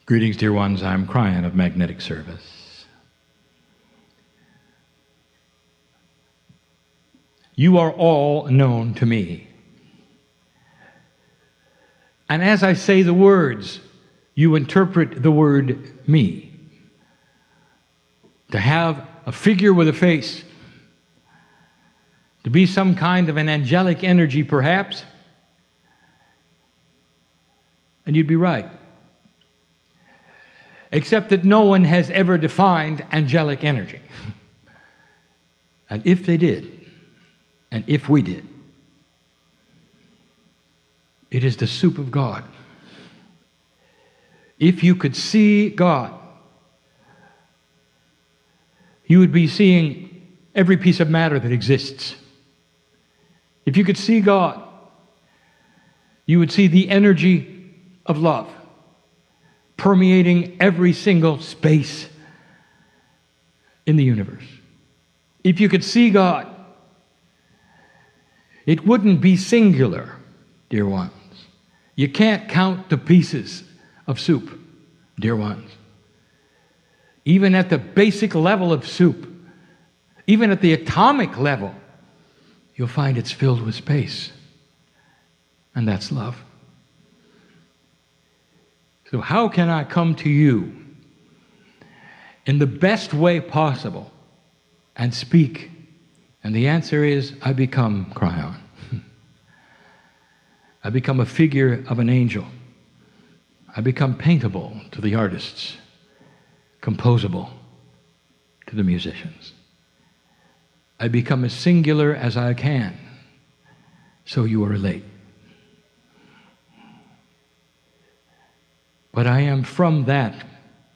Greetings, dear ones. I'm Kryon of Magnetic Service. You are all known to me. And as I say the words, you interpret the word me. To have a figure with a face, to be some kind of an angelic energy perhaps, and you'd be right. Except that no one has ever defined angelic energy. And if they did, and if we did, it is the soup of God. If you could see God, you would be seeing every piece of matter that exists. If you could see God, you would see the energy of love permeating every single space in the universe. If you could see God, it wouldn't be singular, dear ones. You can't count the pieces of soup, dear ones. Even at the basic level of soup, even at the atomic level, you'll find it's filled with space. And that's love. So how can I come to you in the best way possible and speak? And the answer is, I become Kryon. I become a figure of an angel. I become paintable to the artists, composable to the musicians. I become as singular as I can, so you will relate. But I am from that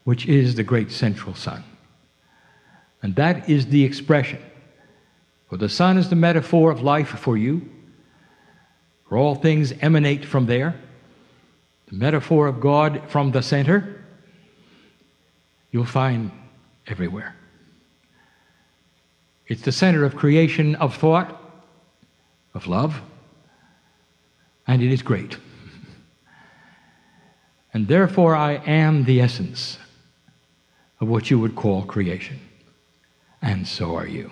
which is the great central sun. And that is the expression. For the sun is the metaphor of life for you. For all things emanate from there. The metaphor of God from the center, you'll find everywhere. It's the center of creation, of thought, of love, and it is great. And therefore I am the essence of what you would call creation. And so are you.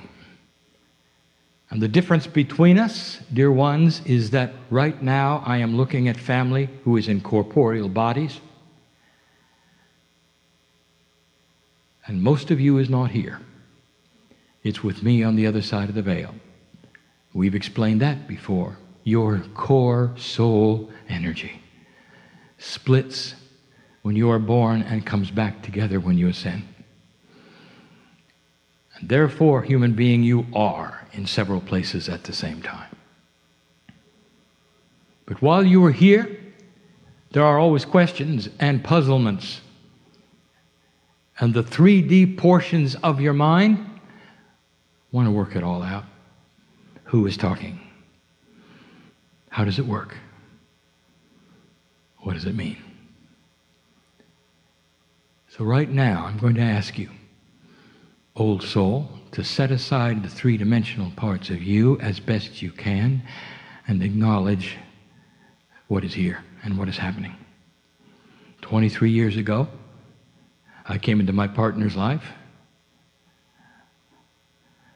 And the difference between us, dear ones, is that right now I am looking at family who is in corporeal bodies. And most of you is not here. It's with me on the other side of the veil. We've explained that before. Your core soul energy splits when you are born and comes back together when you ascend. And therefore, human being, you are in several places at the same time. But while you are here, there are always questions and puzzlements. And the 3D portions of your mind want to work it all out. Who is talking? How does it work? What does it mean? So right now, I'm going to ask you, old soul, to set aside the three-dimensional parts of you as best you can and acknowledge what is here and what is happening. 23 years ago, I came into my partner's life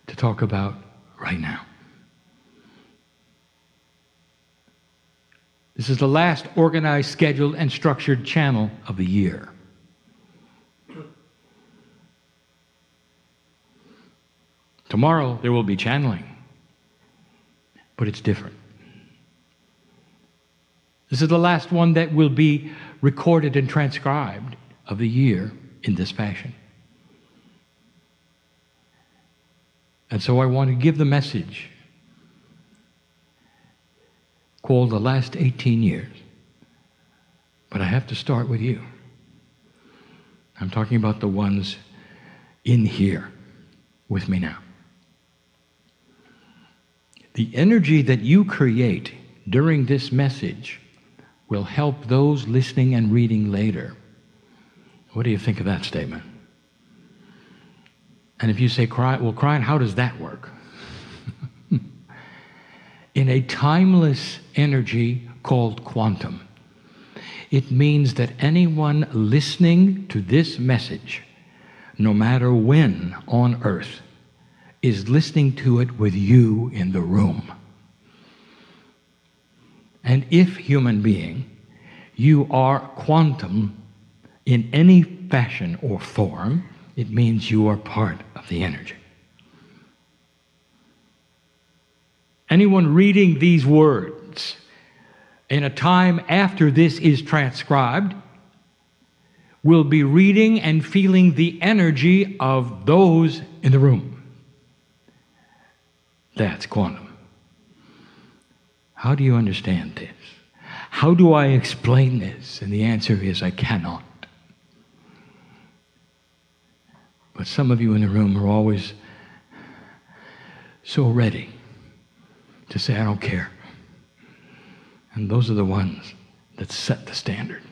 to talk about right now. This is the last organized, scheduled, and structured channel of the year. Tomorrow there will be channeling, but it's different. This is the last one that will be recorded and transcribed of the year in this fashion. And so I want to give the message called the last 18 years. But I have to start with you. I'm talking about the ones in here with me now. The energy that you create during this message will help those listening and reading later. What do you think of that statement? And if you say, well, Kryon, how does that work? In a timeless energy called quantum, It means that anyone listening to this message, no matter when on earth, is listening to it with you in the room. And if, human being, you are quantum in any fashion or form, it means you are part of the energy. Anyone reading these words in a time after this is transcribed will be reading and feeling the energy of those in the room. That's quantum. How do you understand this? How do I explain this? And the answer is, I cannot. But some of you in the room are always so ready to say, I don't care. And those are the ones that set the standard.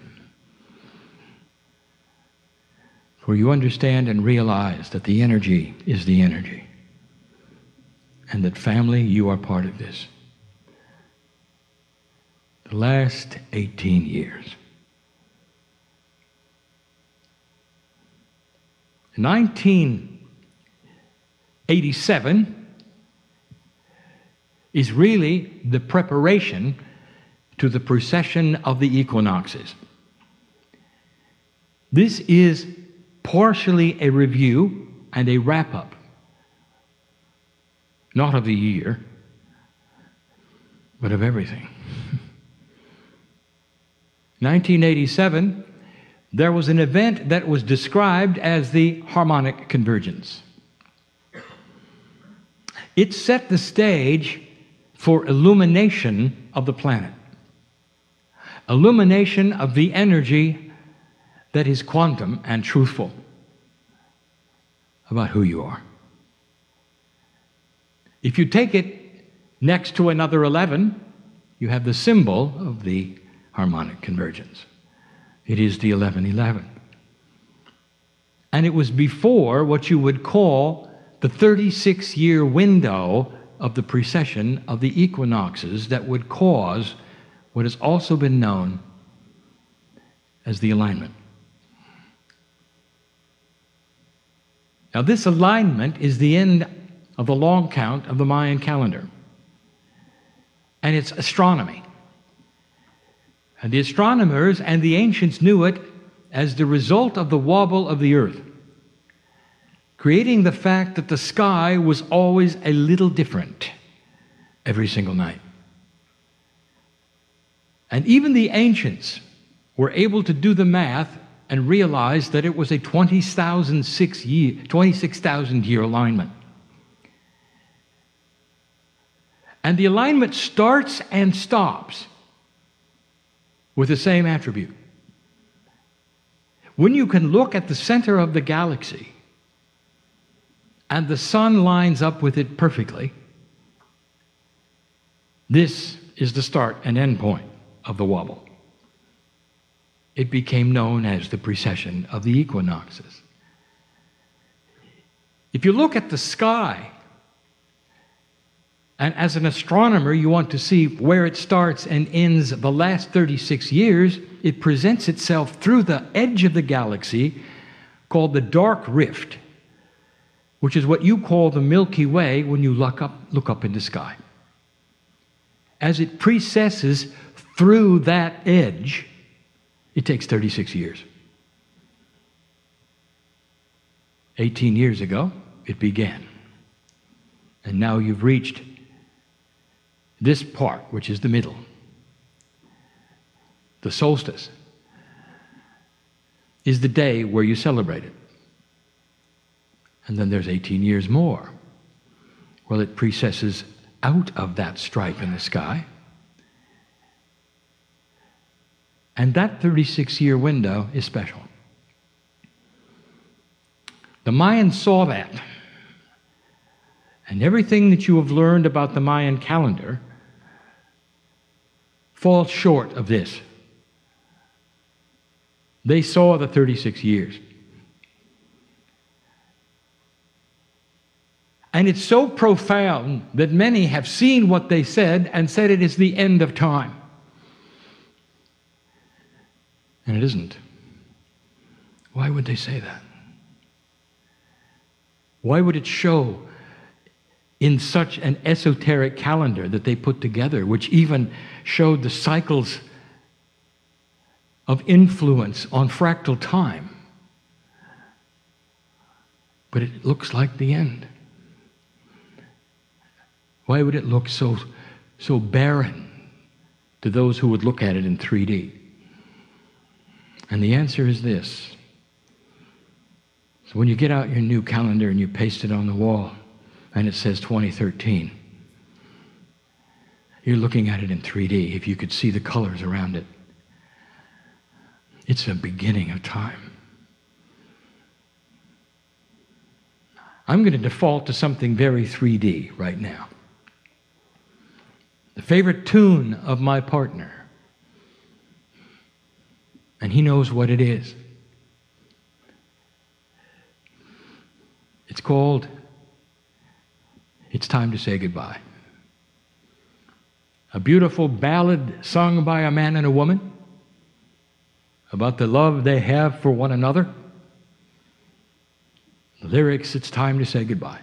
For you understand and realize that the energy is the energy. And that, family, you are part of this. The last 18 years. 1987 is really the preparation to the precession of the equinoxes. This is partially a review and a wrap-up, not of the year, but of everything. 1987, there was an event that was described as the harmonic convergence. It set the stage for illumination of the planet. Illumination of the energy that is quantum and truthful about who you are. If you take it next to another 11, you have the symbol of the harmonic convergence. It is the 1111. And it was before what you would call the 36-year window of the precession of the equinoxes that would cause what has also been known as the alignment. Now, this alignment is the end of the long count of the Mayan calendar. And it's astronomy. And the astronomers and the ancients knew it as the result of the wobble of the earth, creating the fact that the sky was always a little different every single night. And even the ancients were able to do the math and realize that it was a 26,000 year alignment. And the alignment starts and stops with the same attribute. When you can look at the center of the galaxy and the sun lines up with it perfectly, this is the start and end point of the wobble. It became known as the precession of the equinoxes. If you look at the sky, and as an astronomer you want to see where it starts and ends the last 36 years, it presents itself through the edge of the galaxy called the dark rift, which is what you call the Milky Way when you look up in the sky. As it precesses through that edge, it takes 36 years. 18 years ago, it began. And now you've reached this part, which is the middle, the solstice, is the day where you celebrate it. And then there's 18 years more. Well, it precesses out of that stripe in the sky. And that 36-year window is special. The Mayans saw that. And everything that you have learned about the Mayan calendar falls short of this. They saw the 36 years. And it's so profound that many have seen what they said and said it is the end of time. And it isn't. Why would they say that? Why would it show in such an esoteric calendar that they put together, which even showed the cycles of influence on fractal time? But it looks like the end. Why would it look so barren to those who would look at it in 3D? And the answer is this. So when you get out your new calendar and you paste it on the wall and it says 2013, you're looking at it in 3D, if you could see the colors around it. It's a beginning of time. I'm going to default to something very 3D right now. The favorite tune of my partner. And he knows what it is. It's called It's Time to Say Goodbye. A beautiful ballad sung by a man and a woman about the love they have for one another. The lyrics, it's time to say goodbye.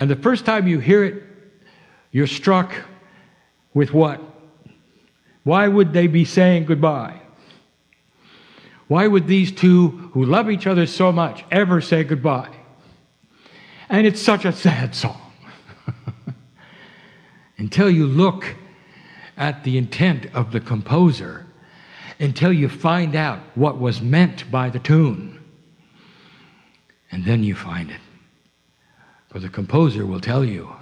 And the first time you hear it, you're struck with what? Why would they be saying goodbye? Why would these two who love each other so much ever say goodbye? And it's such a sad song. Until you look at the intent of the composer, until you find out what was meant by the tune. And then you find it. For the composer will tell you,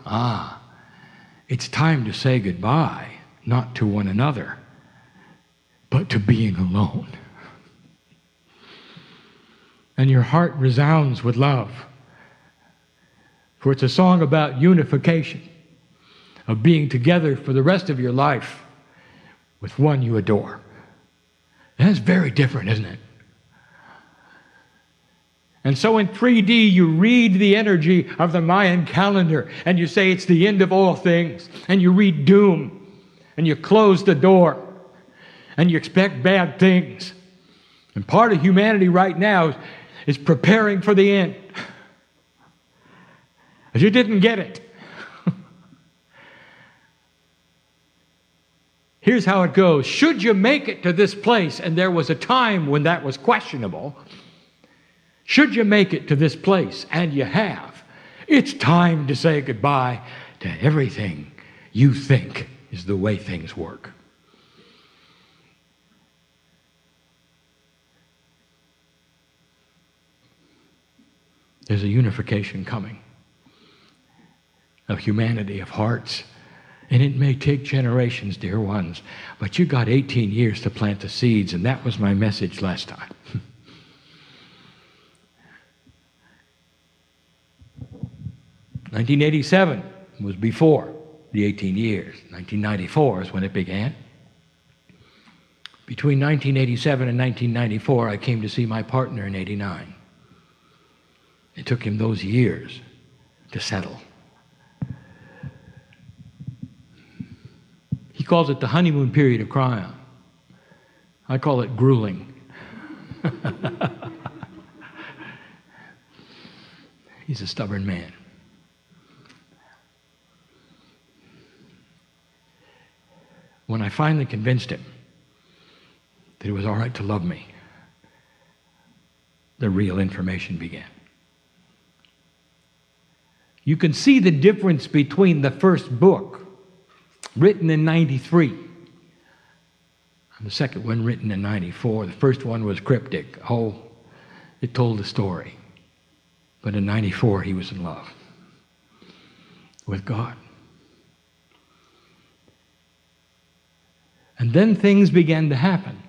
it's time to say goodbye, not to one another, but to being alone. And your heart resounds with love. For it's a song about unification, of being together for the rest of your life with one you adore. That's very different, isn't it? And so in 3D, you read the energy of the Mayan calendar, and you say it's the end of all things, and you read doom, and you close the door, and you expect bad things. And part of humanity right now is preparing for the end. As you didn't get it. Here's how it goes. Should you make it to this place, and there was a time when that was questionable, should you make it to this place, and you have, it's time to say goodbye to everything you think is the way things work. There's a unification coming of humanity, of hearts. And it may take generations, dear ones, but you got 18 years to plant the seeds, and that was my message last time. 1987 was before the 18 years. 1994 is when it began. Between 1987 and 1994, I came to see my partner in 89. It took him those years to settle. He calls it the honeymoon period of Kryon. I call it grueling. He's a stubborn man. When I finally convinced him that it was all right to love me, the real information began. You can see the difference between the first book, written in 93, and the second one written in 94. The first one was cryptic. It told the story. But in 94, he was in love with God. And then things began to happen.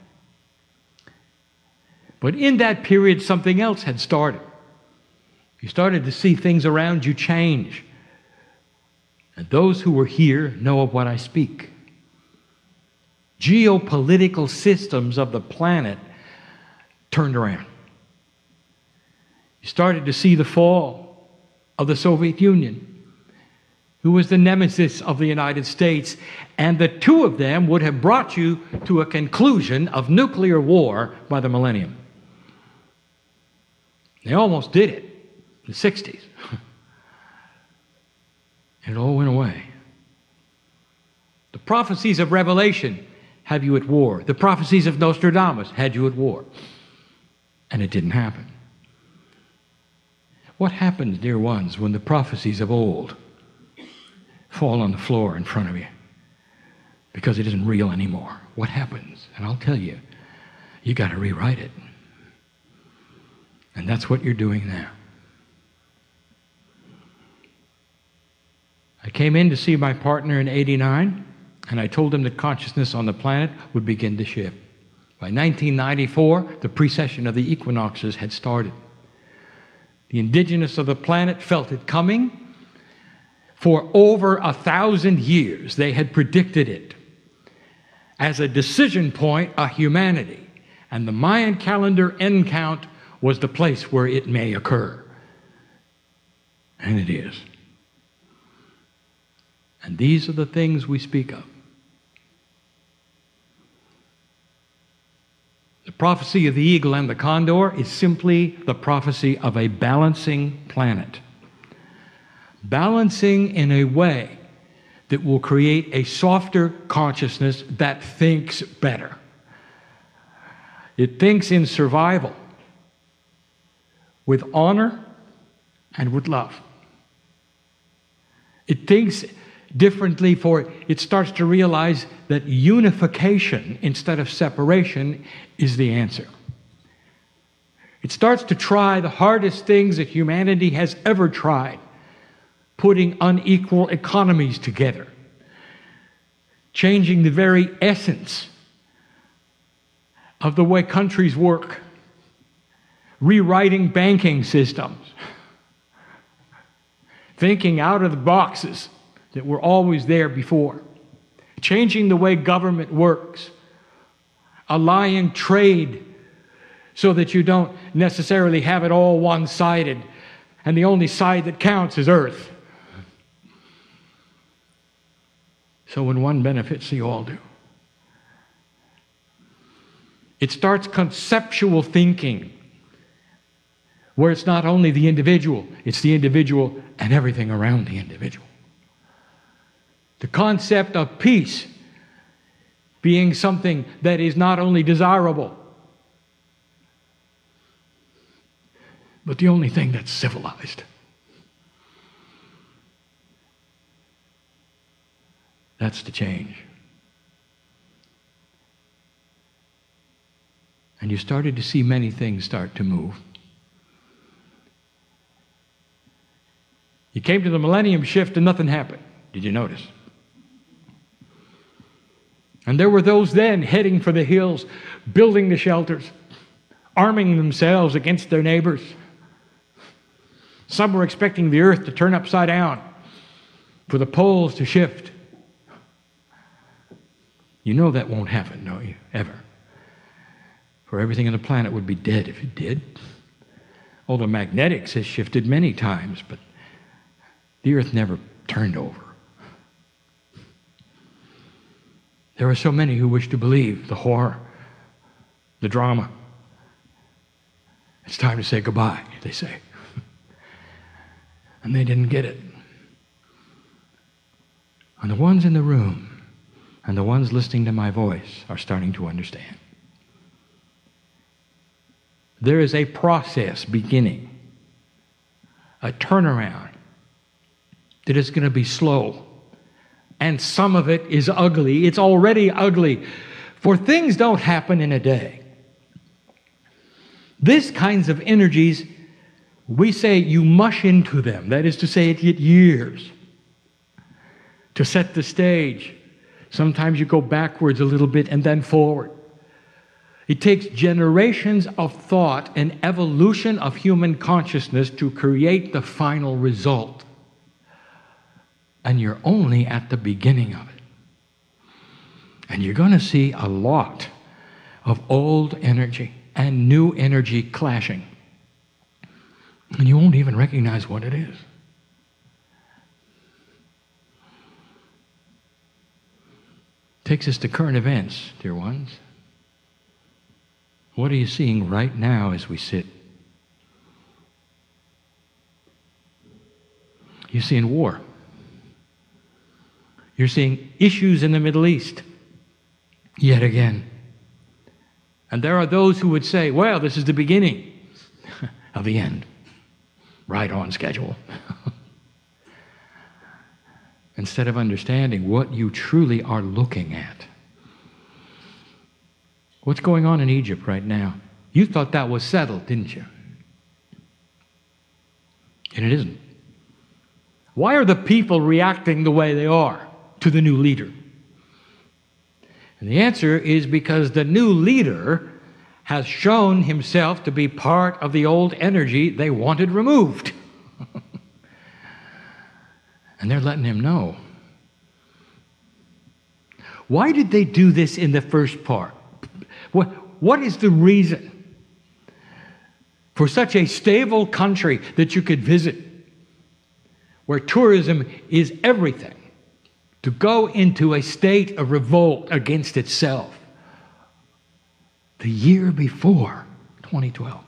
But in that period, something else had started. You started to see things around you change. And those who were here know of what I speak. Geopolitical systems of the planet turned around. You started to see the fall of the Soviet Union. who was the nemesis of the United States, and the two of them would have brought you to a conclusion of nuclear war by the millennium. They almost did it in the 60s. And it all went away. The prophecies of Revelation have you at war. The prophecies of Nostradamus had you at war. And it didn't happen. What happens, dear ones, when the prophecies of old fall on the floor in front of you because it isn't real anymore? What happens? And I'll tell you, you got to rewrite it. And that's what you're doing now. I came in to see my partner in '89, and I told him that consciousness on the planet would begin to shift. By 1994, the precession of the equinoxes had started. The indigenous of the planet felt it coming. For over 1,000 years, they had predicted it as a decision point of humanity. And the Mayan calendar end count was the place where it may occur. And it is. And these are the things we speak of. The prophecy of the eagle and the condor is simply the prophecy of a balancing planet. Balancing in a way that will create a softer consciousness that thinks better. It thinks in survival, with honor and with love. It thinks differently, for it starts to realize that unification instead of separation is the answer. It starts to try the hardest things that humanity has ever tried, putting unequal economies together, changing the very essence of the way countries work, rewriting banking systems, thinking out of the boxes that were always there before, changing the way government works, allying trade so that you don't necessarily have it all one-sided and the only side that counts is Earth. So when one benefits, the all do. It starts conceptual thinking, where it's not only the individual, it's the individual and everything around the individual. The concept of peace being something that is not only desirable, but the only thing that's civilized. That's the change. And you started to see many things start to move. You came to the millennium shift and nothing happened. Did you notice? And there were those then heading for the hills, building the shelters, arming themselves against their neighbors. Some were expecting the earth to turn upside down, for the poles to shift. You know that won't happen, don't you? Ever. For everything on the planet would be dead if it did. Although magnetics has shifted many times, but the earth never turned over. There are so many who wish to believe the horror, the drama. It's time to say goodbye, they say. And they didn't get it. And the ones in the room and the ones listening to my voice are starting to understand. There is a process beginning, a turnaround that is going to be slow. And some of it is ugly. It's already ugly. For things don't happen in a day. These kinds of energies, we say you mush into them. That is to say, it takes years to set the stage. Sometimes you go backwards a little bit and then forward. It takes generations of thought and evolution of human consciousness to create the final result. And you're only at the beginning of it. And you're going to see a lot of old energy and new energy clashing. And you won't even recognize what it is. Takes us to current events, dear ones. What are you seeing right now as we sit? You're seeing war. You're seeing issues in the Middle East, yet again. And there are those who would say, well, this is the beginning of the end. Right on schedule. Instead of understanding what you truly are looking at. What's going on in Egypt right now? You thought that was settled, didn't you? And it isn't. Why are the people reacting the way they are to the new leader? And the answer is because the new leader has shown himself to be part of the old energy they wanted removed. And they're letting him know. Why did they do this in the first part? What is the reason for such a stable country that you could visit, where tourism is everything, to go into a state of revolt against itself the year before 2012?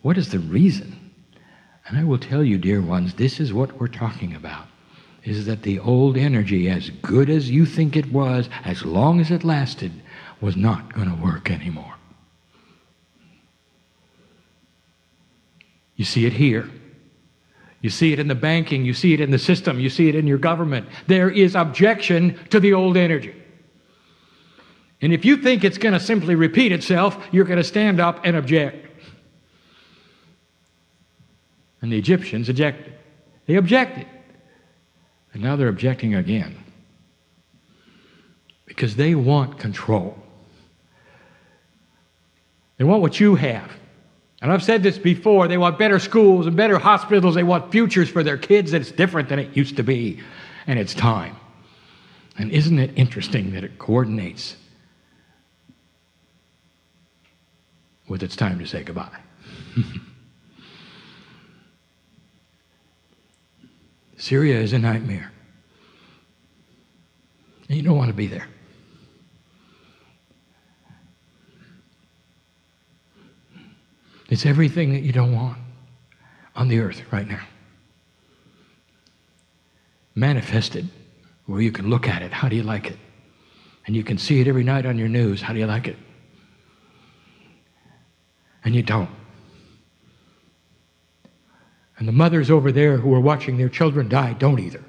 What is the reason? And I will tell you, dear ones, this is what we're talking about, is that the old energy, as good as you think it was, as long as it lasted, was not going to work anymore. You see it here. You see it in the banking. You see it in the system. You see it in your government. There is objection to the old energy. And if you think it's going to simply repeat itself, you're going to stand up and object. And the Egyptians objected. They objected. And now they're objecting again. Because they want control. They want what you have. And I've said this before, they want better schools and better hospitals. They want futures for their kids that's different than it used to be. And it's time. And isn't it interesting that it coordinates with it's time to say goodbye? Syria is a nightmare. And you don't want to be there. It's everything that you don't want on the earth right now. Manifested, where you can look at it. How do you like it? And you can see it every night on your news. How do you like it? And you don't. And the mothers over there who are watching their children die don't either.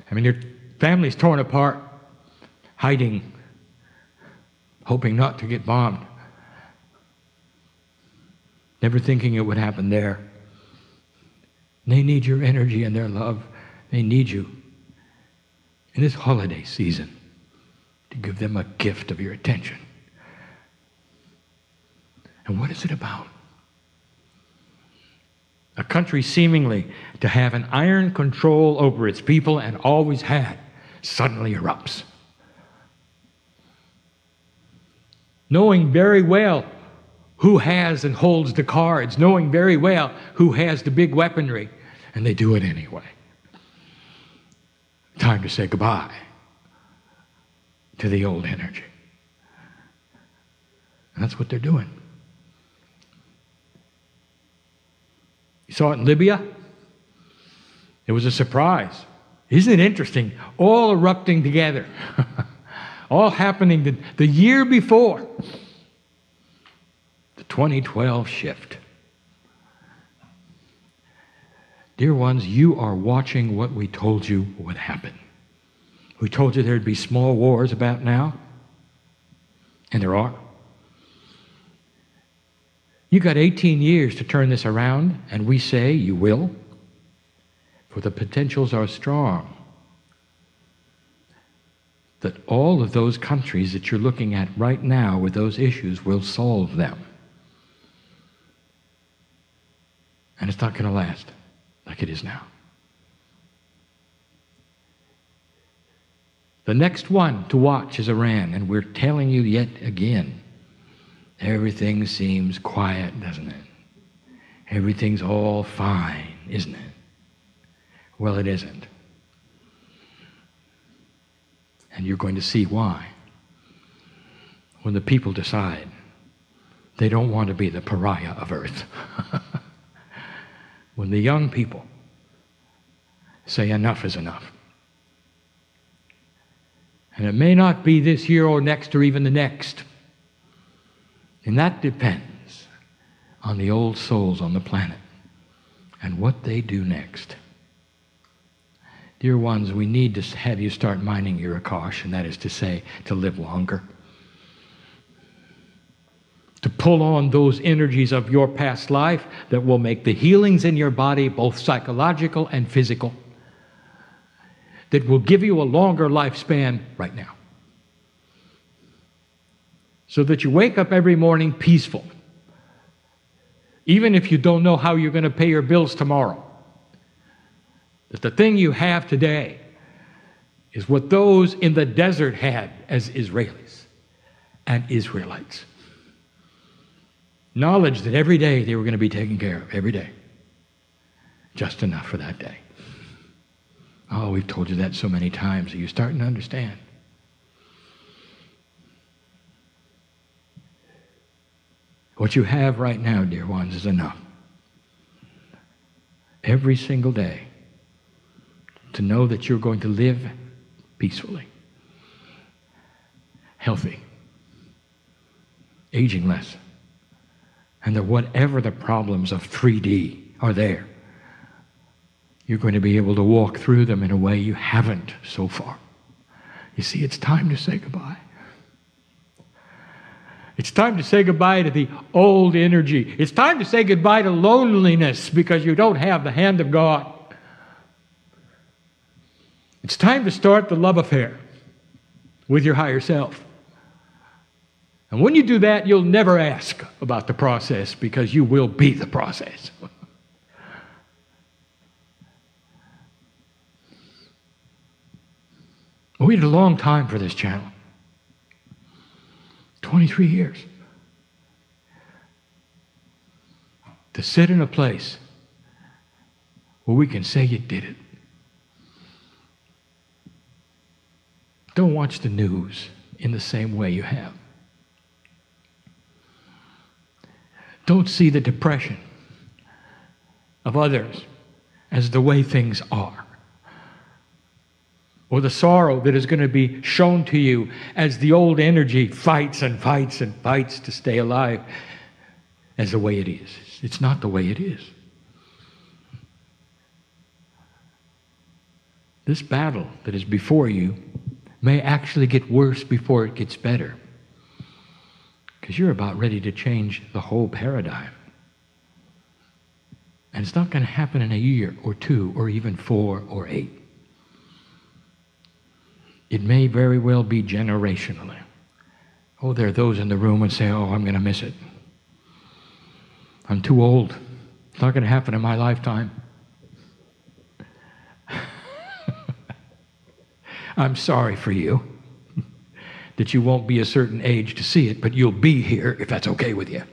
I mean, their families torn apart, hiding, hoping not to get bombed. Never thinking it would happen there. They need your energy and their love. They need you in this holiday season to give them a gift of your attention. And what is it about? A country seemingly to have an iron control over its people and always had, suddenly erupts. Knowing very well who has and holds the cards, knowing very well who has the big weaponry, and they do it anyway. Time to say goodbye to the old energy. And that's what they're doing. You saw it in Libya? It was a surprise. Isn't it interesting? All erupting together. All happening the year before. The 2012 shift. Dear ones, you are watching what we told you would happen. We told you there'd be small wars about now. And there are. You got 18 years to turn this around, and we say you will, for the potentials are strong. That all of those countries that you're looking at right now with those issues will solve them. And it's not going to last like it is now. The next one to watch is Iran, and we're telling you yet again, everything seems quiet, doesn't it? Everything's all fine, isn't it? Well, it isn't. And you're going to see why. When the people decide they don't want to be the pariah of earth. When the young people say enough is enough. And it may not be this year or next or even the next. And that depends on the old souls on the planet and what they do next. Dear ones, we need to have you start minding your Akash, and that is to say, to live longer. To pull on those energies of your past life that will make the healings in your body both psychological and physical, that will give you a longer lifespan right now. So that you wake up every morning peaceful, even if you don't know how you're going to pay your bills tomorrow. That the thing you have today is what those in the desert had as Israelis and Israelites. Knowledge that every day they were going to be taken care of, every day. Just enough for that day. Oh, we've told you that so many times. Are you starting to understand? What you have right now, dear ones, is enough. Every single day to know that you're going to live peacefully, healthy, aging less, and that whatever the problems of 3D are there, you're going to be able to walk through them in a way you haven't so far. You see, it's time to say goodbye. It's time to say goodbye to the old energy. It's time to say goodbye to loneliness because you don't have the hand of God. It's time to start the love affair with your higher self. And when you do that, you'll never ask about the process because you will be the process. We waited a long time for this channel. 23 years. To sit in a place where we can say you did it. Don't watch the news in the same way you have. Don't see the depression of others as the way things are. Or the sorrow that is going to be shown to you as the old energy fights and fights and fights to stay alive as the way it is. It's not the way it is. This battle that is before you may actually get worse before it gets better. Because you're about ready to change the whole paradigm. And it's not going to happen in a year or 2 or even 4 or 8. It may very well be generationally. Oh, there are those in the room and say, oh, I'm going to miss it. I'm too old. It's not going to happen in my lifetime. I'm sorry for you that you won't be a certain age to see it, but you'll be here if that's okay with you.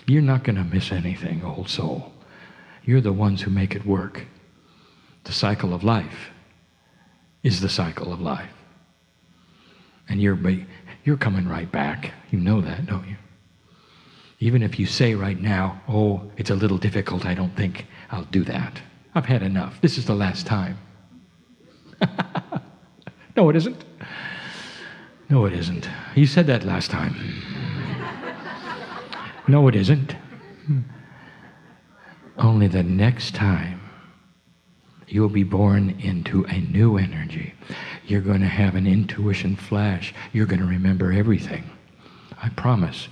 You're not going to miss anything, old soul. You're the ones who make it work. The cycle of life is the cycle of life. And you're coming right back. You know that, don't you? Even if you say right now, oh, it's a little difficult, I don't think I'll do that. I've had enough. This is the last time. No, it isn't. No, it isn't. You said that last time. No, it isn't. Only the next time you'll be born into a new energy. You're going to have an intuition flash. You're going to remember everything. I promise.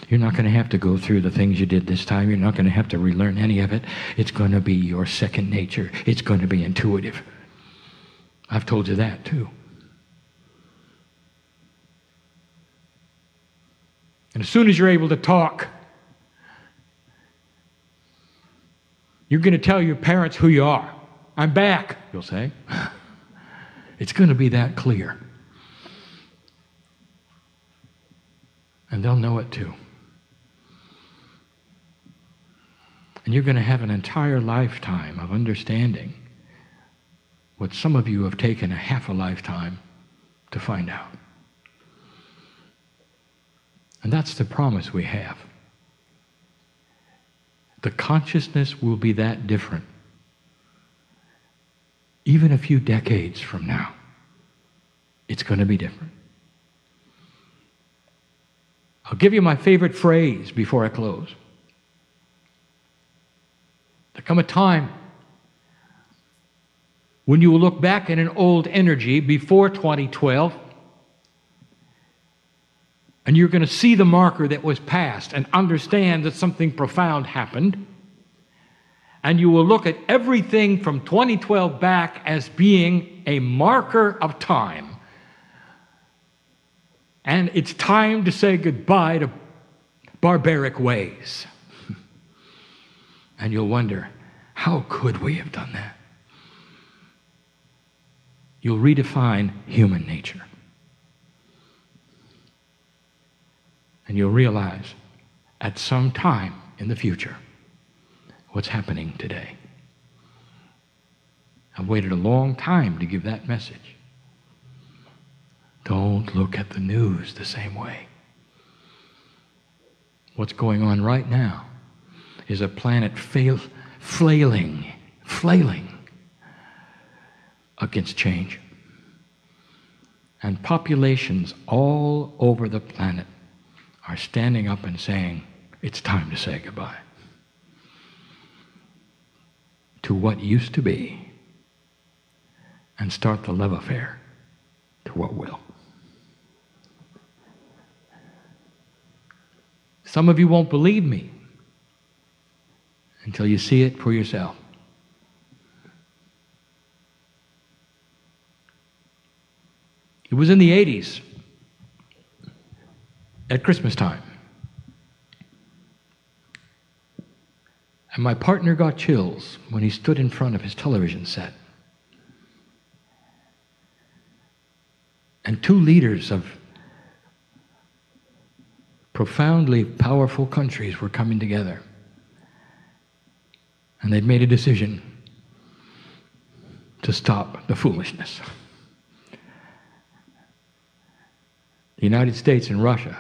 You're not going to have to go through the things you did this time. You're not going to have to relearn any of it. It's going to be your second nature. It's going to be intuitive. I've told you that too. And as soon as you're able to talk, you're going to tell your parents who you are. I'm back, you'll say. It's going to be that clear. And they'll know it too. And you're going to have an entire lifetime of understanding what some of you have taken a half a lifetime to find out. And that's the promise we have. The consciousness will be that different. Even a few decades from now, it's going to be different. I'll give you my favorite phrase before I close. There come a time when you will look back at an old energy before 2012, and you're going to see the marker that was passed and understand that something profound happened. And you will look at everything from 2012 back as being a marker of time. And it's time to say goodbye to barbaric ways. And you'll wonder, how could we have done that? You'll redefine human nature. And you'll realize at some time in the future what's happening today. I've waited a long time to give that message. Don't look at the news the same way. What's going on right now is a planet flailing against change. And populations all over the planet are standing up and saying, it's time to say goodbye to what used to be and start the love affair to what will. Some of you won't believe me until you see it for yourself. It was in the 80s. At Christmas time. And my partner got chills when he stood in front of his television set. And two leaders of profoundly powerful countries were coming together. And they'd made a decision to stop the foolishness. The United States and Russia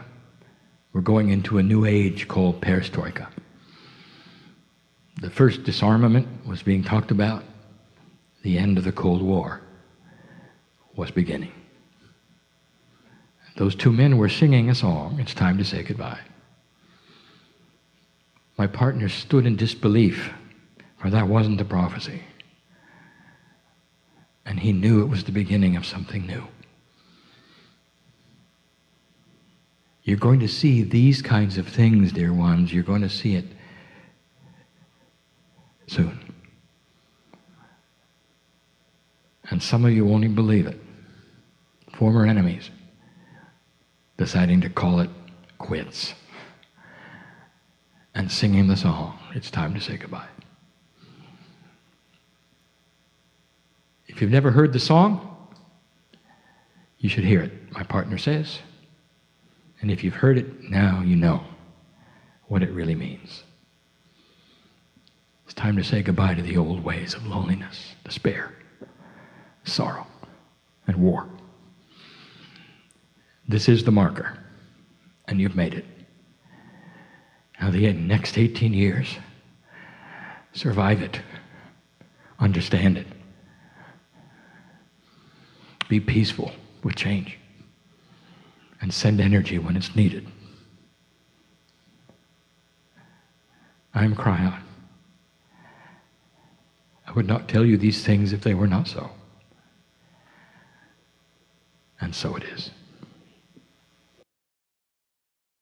were going into a new age called perestroika. The first disarmament was being talked about. The end of the Cold War was beginning. Those two men were singing a song, It's Time to Say Goodbye. My partner stood in disbelief, for that wasn't the prophecy. And he knew it was the beginning of something new. You're going to see these kinds of things, dear ones. You're going to see it soon. And some of you won't even believe it. Former enemies deciding to call it quits and singing the song, It's Time to Say Goodbye. If you've never heard the song, you should hear it, my partner says. And if you've heard it, now you know what it really means. It's time to say goodbye to the old ways of loneliness, despair, sorrow, and war. This is the marker, and you've made it. Now the next 18 years, survive it, understand it, be peaceful with change, and send energy when it's needed. I'm Kryon. I would not tell you these things if they were not so. And so it is.